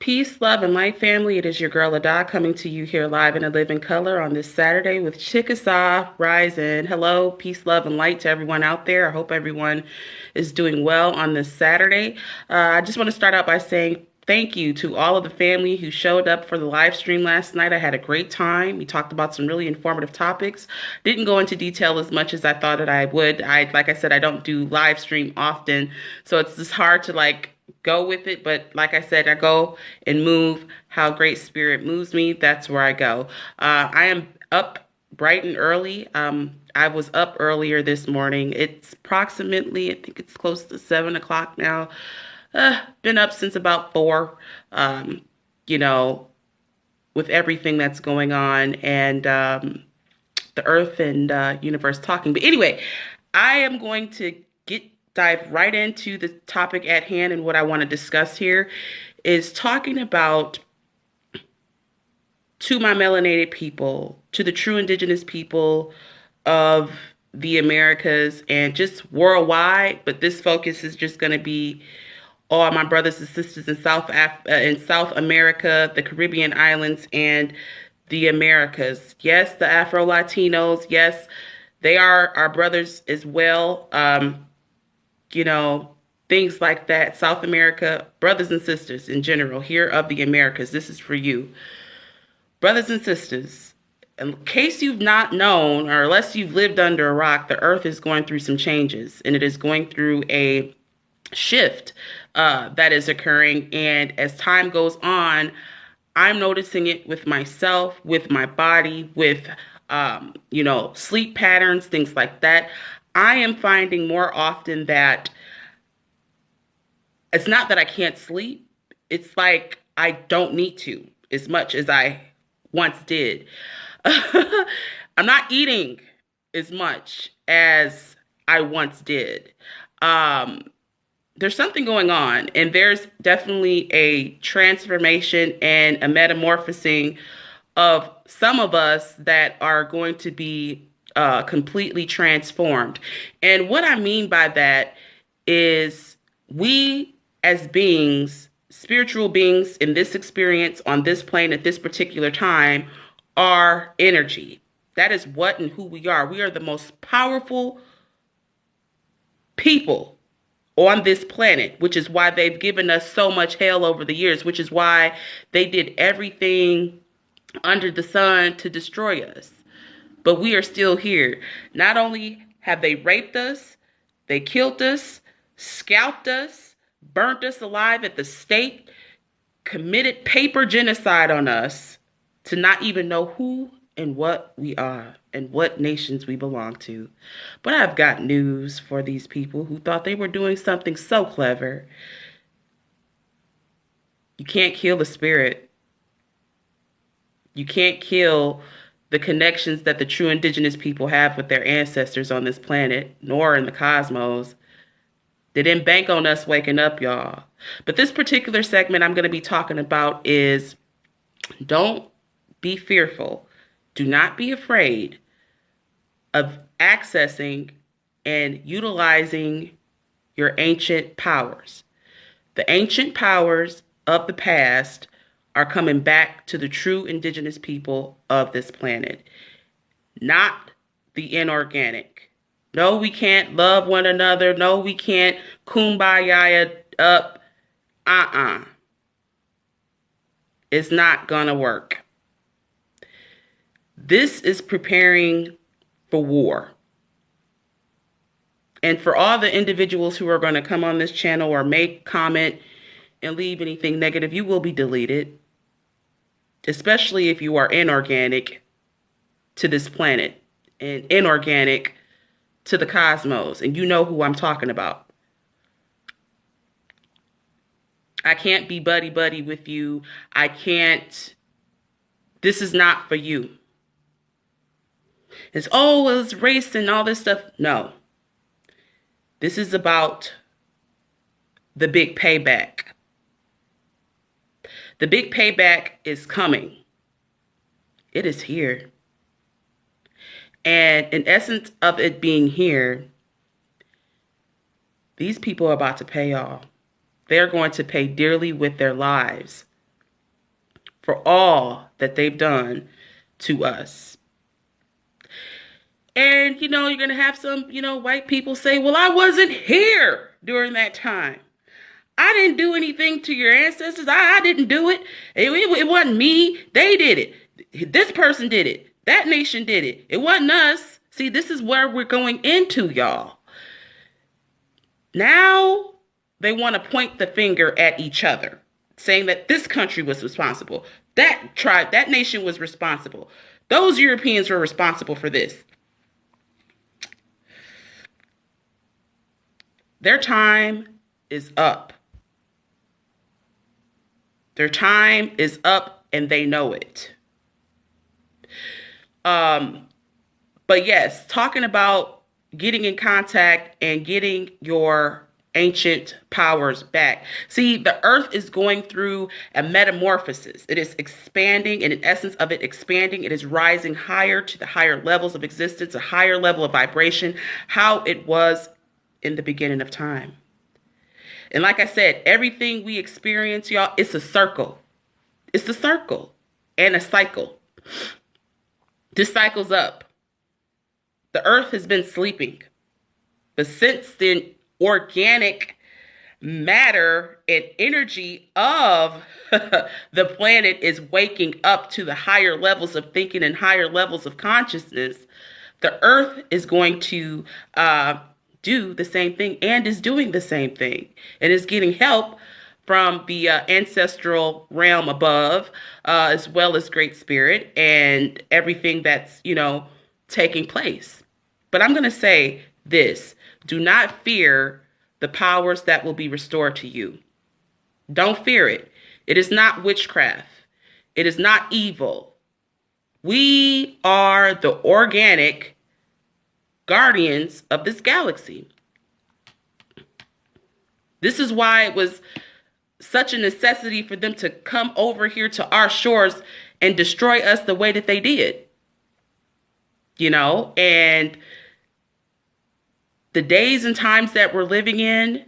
Peace, love, and light, family. It is your girl Ada coming to you here live in a living color on this Saturday with Chickasaw Rising. Hello, peace, love, and light to everyone out there. I hope everyone is doing well on this Saturday. I just want to start out by saying thank you to all of the family who showed up for the live stream last night. I had a great time. We talked about some really informative topics. Didn't go into detail as much as I thought that I would. Like I said, I don't do live stream often, so it's just hard to go with it. But like I said, I go and move how Great Spirit moves me. That's where I go. I am up bright and early. I was up earlier this morning. It's approximately, I think it's close to 7 o'clock now. Been up since about 4, you know, with everything that's going on and the earth and universe talking. But anyway, I am going to dive right into the topic at hand, and what I want to discuss here is talking about, to my melanated people, to the true indigenous people of the Americas and just worldwide, but this focus is just going to be all my brothers and sisters in South America, the Caribbean islands, and the Americas. Yes, the Afro Latinos. Yes, they are our brothers as well. Things like that. South America, brothers and sisters in general, here of the Americas. This is for you. Brothers and sisters, in case you've not known, or unless you've lived under a rock, the earth is going through some changes, and it is going through a shift that is occurring. And as time goes on, I'm noticing it with myself, with my body, with, sleep patterns, things like that. I am finding more often that it's not that I can't sleep. It's like I don't need to as much as I once did. I'm not eating as much as I once did. There's something going on, and there's definitely a transformation and a metamorphosing of some of us that are going to be completely transformed. And what I mean by that is we as beings, spiritual beings in this experience on this plane at this particular time, are energy. That is what and who we are. We are the most powerful people on this planet, which is why they've given us so much hell over the years, which is why they did everything under the sun to destroy us. But we are still here. Not only have they raped us, they killed us, scalped us, burnt us alive at the stake, committed paper genocide on us to not even know who and what we are and what nations we belong to. But I've got news for these people who thought they were doing something so clever. You can't kill the spirit. You can't kill the connections that the true indigenous people have with their ancestors on this planet, nor in the cosmos. They didn't bank on us waking up, y'all. But this particular segment I'm going to be talking about is, don't be fearful. Do not be afraid of accessing and utilizing your ancient powers. The ancient powers of the past are coming back to the true indigenous people of this planet, not the inorganic. No, we can't love one another. No, we can't kumbaya up. It's not gonna work. This is preparing for war. And for all the individuals who are going to come on this channel or make comment and leave anything negative, you will be deleted. Especially if you are inorganic to this planet and inorganic to the cosmos. And you know who I'm talking about. I can't be buddy-buddy with you. I can't. This is not for you. It's race and all this stuff. No. This is about the big payback. The big payback is coming. It is here. And in essence of it being here, these people are about to pay y'all. They're going to pay dearly with their lives for all that they've done to us. And, you're going to have some, white people say, well, I wasn't here during that time. I didn't do anything to your ancestors. I didn't do it. It wasn't me. They did it. This person did it. That nation did it. It wasn't us. See, this is where we're going into, y'all. Now they want to point the finger at each other, saying that this country was responsible. That tribe, that nation was responsible. Those Europeans were responsible for this. Their time is up. Their time is up and they know it. But yes, talking about getting in contact and getting your ancient powers back. See, the earth is going through a metamorphosis. It is expanding, and in essence of it expanding, it is rising higher to the higher levels of existence, a higher level of vibration, how it was in the beginning of time. And like I said, everything we experience, y'all, it's a circle. It's a circle and a cycle. This cycle's up. The earth has been sleeping. But since the organic matter and energy of the planet is waking up to the higher levels of thinking and higher levels of consciousness, the earth is going to do the same thing and is doing the same thing and is getting help from the ancestral realm above, as well as Great Spirit and everything that's, taking place. But I'm going to say this: do not fear the powers that will be restored to you. Don't fear it. It is not witchcraft. It is not evil. We are the organic guardians of this galaxy. This is why it was such a necessity for them to come over here to our shores and destroy us the way that they did. And the days and times that we're living in,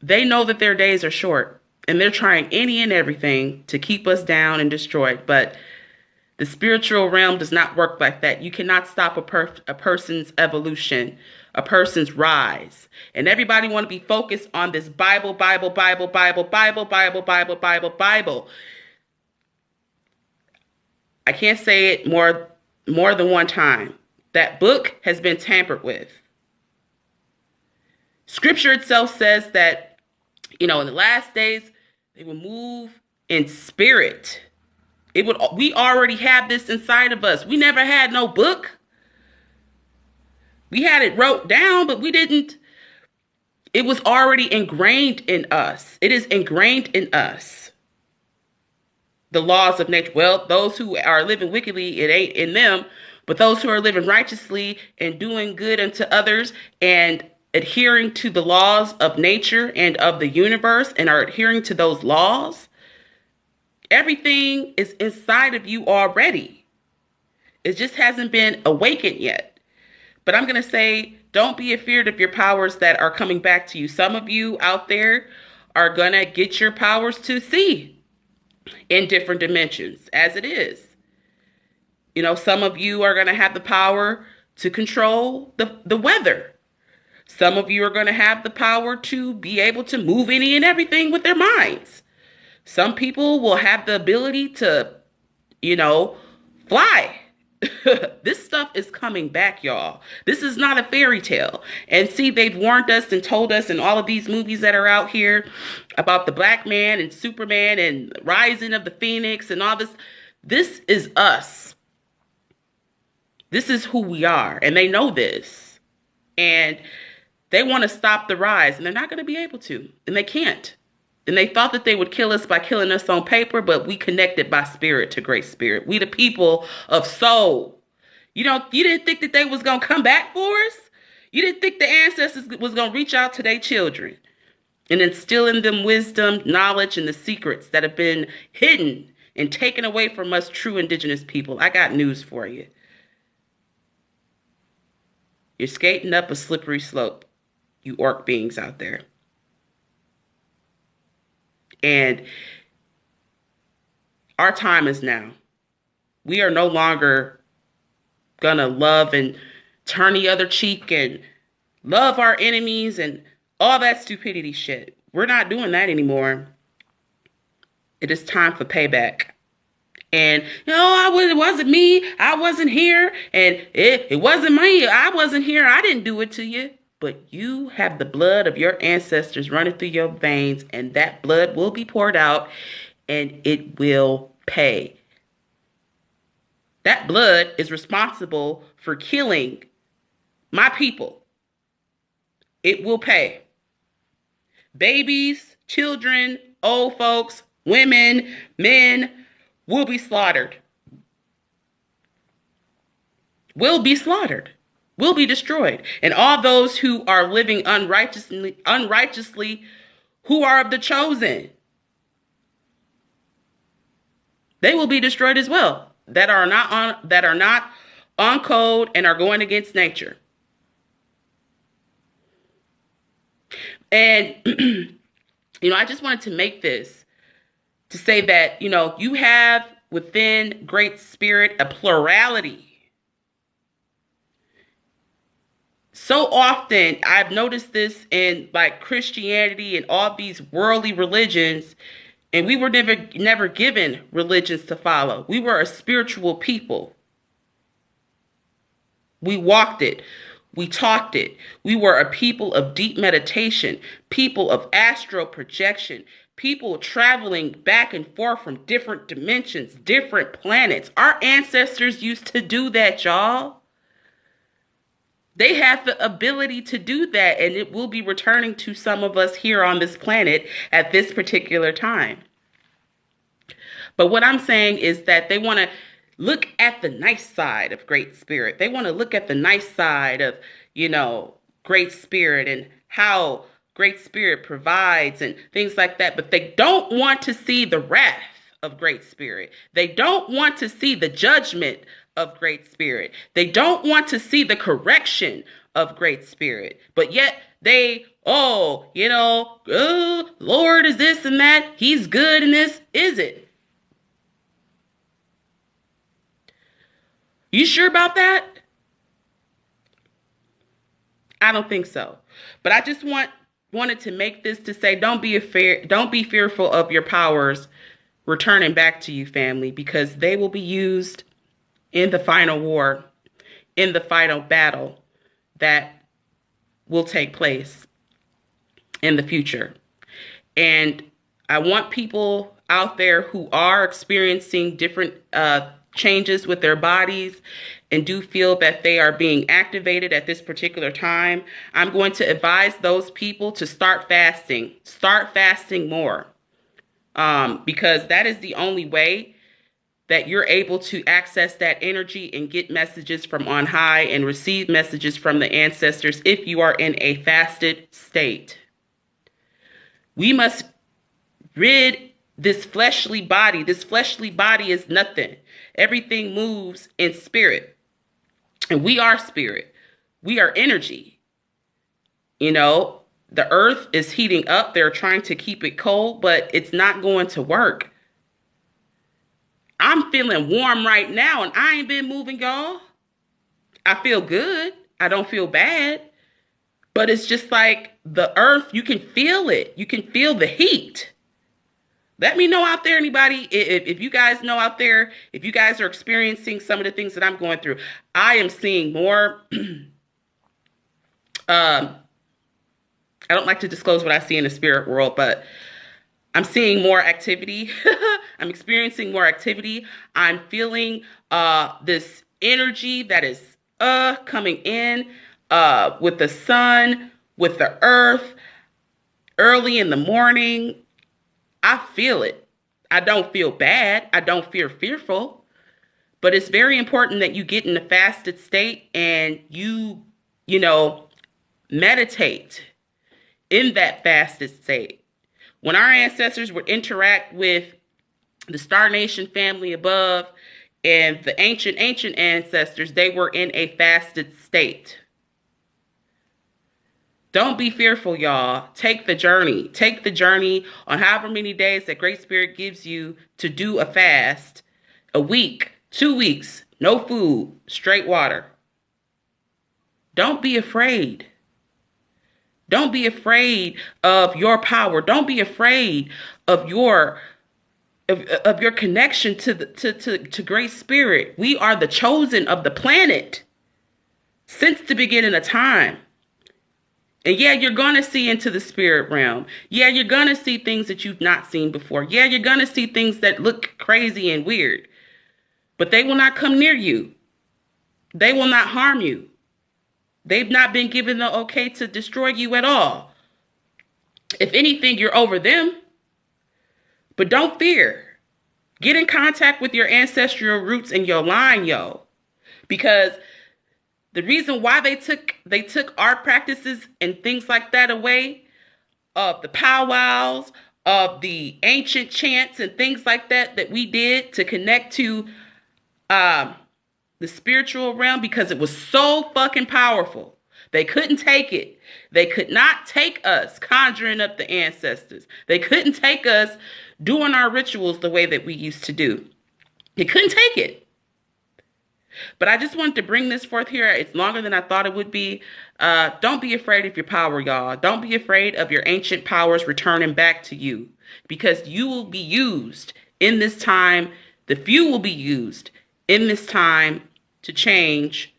they know that their days are short, and they're trying any and everything to keep us down and destroyed. But the spiritual realm does not work like that. You cannot stop a person's evolution, a person's rise. And everybody want to be focused on this Bible. I can't say it more than one time. That book has been tampered with. Scripture itself says that, in the last days, they will move in spirit. We already have this inside of us. We never had no book. We had it wrote down, but we didn't. It was already ingrained in us. It is ingrained in us. The laws of nature. Well, those who are living wickedly, it ain't in them. But those who are living righteously and doing good unto others and adhering to the laws of nature and of the universe and are adhering to those laws, everything is inside of you already. It just hasn't been awakened yet. But I'm going to say, don't be afeared of your powers that are coming back to you. Some of you out there are going to get your powers to see in different dimensions as it is. Some of you are going to have the power to control the weather. Some of you are going to have the power to be able to move any and everything with their minds. Some people will have the ability to, fly. This stuff is coming back, y'all. This is not a fairy tale. And see, they've warned us and told us in all of these movies that are out here about the Black Man and Superman and Rising of the Phoenix and all this. This is us. This is who we are. And they know this. And they want to stop the rise. And they're not going to be able to. And they can't. And they thought that they would kill us by killing us on paper, but we connected by spirit to Great Spirit. We the people of soul. You didn't think that they was going to come back for us? You didn't think the ancestors was going to reach out to their children and instill in them wisdom, knowledge, and the secrets that have been hidden and taken away from us true indigenous people? I got news for you. You're skating up a slippery slope, you orc beings out there. And Our time is now. We are no longer gonna love and turn the other cheek and love our enemies and all that stupidity shit. We're not doing that anymore. It is time for payback. And it wasn't me. I wasn't here, and it wasn't me. I wasn't here. I didn't do it to you. But you have the blood of your ancestors running through your veins, and that blood will be poured out, and it will pay. That blood is responsible for killing my people. It will pay. Babies, children, old folks, women, men will be slaughtered. Will be slaughtered. Will be destroyed. And all those who are living unrighteously, who are of the chosen, they will be destroyed as well. That are not on code and are going against nature. And I just wanted to make this to say that, you have within Great Spirit a plurality. So often I've noticed this in like Christianity and all these worldly religions, and we were never given religions to follow. We were a spiritual people. We walked it. We talked it. We were a people of deep meditation, people of astral projection, people traveling back and forth from different dimensions, different planets. Our ancestors used to do that, y'all. They have the ability to do that, and it will be returning to some of us here on this planet at this particular time. But what I'm saying is that they want to look at the nice side of Great Spirit. They want to look at the nice side of, Great Spirit and how Great Spirit provides and things like that. But they don't want to see the wrath of Great Spirit. They don't want to see the judgment of Great Spirit. They don't want to see the correction of Great Spirit. But yet they, Lord is this and that. He's good in this. Is it? You sure about that? I don't think so. But I just wanted to make this to say, don't be fearful of your powers returning back to you, family, because they will be used in the final war, in the final battle that will take place in the future. And I want people out there who are experiencing different changes with their bodies and do feel that they are being activated at this particular time. I'm going to advise those people to start fasting more, because that is the only way that you're able to access that energy and get messages from on high and receive messages from the ancestors if you are in a fasted state. We must rid this fleshly body. This fleshly body is nothing. Everything moves in spirit. And we are spirit. We are energy. The earth is heating up. They're trying to keep it cold, but it's not going to work. I'm feeling warm right now, and I ain't been moving, y'all. I feel good. I don't feel bad. But it's just like the earth, you can feel it. You can feel the heat. Let me know out there, anybody, if you guys know out there, if you guys are experiencing some of the things that I'm going through. I am seeing more. I don't like to disclose what I see in the spirit world, but I'm seeing more activity. I'm experiencing more activity. I'm feeling this energy that is coming in with the sun, with the earth, early in the morning. I feel it. I don't feel bad. I don't feel fearful. But it's very important that you get in a fasted state and you meditate in that fasted state. When our ancestors would interact with the Star Nation family above and the ancient ancestors, they were in a fasted state. Don't be fearful, y'all. Take the journey. Take the journey on however many days that Great Spirit gives you to do a fast. A week, 2 weeks, no food, straight water. Don't be afraid. Don't be afraid of your power. Don't be afraid of your connection to Great Spirit. We are the chosen of the planet since the beginning of time. And yeah, you're going to see into the spirit realm. Yeah, you're going to see things that you've not seen before. Yeah, you're going to see things that look crazy and weird. But they will not come near you. They will not harm you. They've not been given the okay to destroy you at all. If anything, you're over them. But don't fear. Get in contact with your ancestral roots and your line, yo. Because the reason why they took art practices and things like that away, of the powwows, of the ancient chants and things like that we did to connect to the spiritual realm, because it was so fucking powerful. They couldn't take it. They could not take us conjuring up the ancestors. They couldn't take us doing our rituals the way that we used to do. They couldn't take it. But I just wanted to bring this forth here. It's longer than I thought it would be. Don't be afraid of your power, y'all. Don't be afraid of your ancient powers returning back to you, because you will be used in this time. The few will be used in this time to change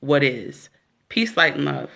what is. Peace, light, and love.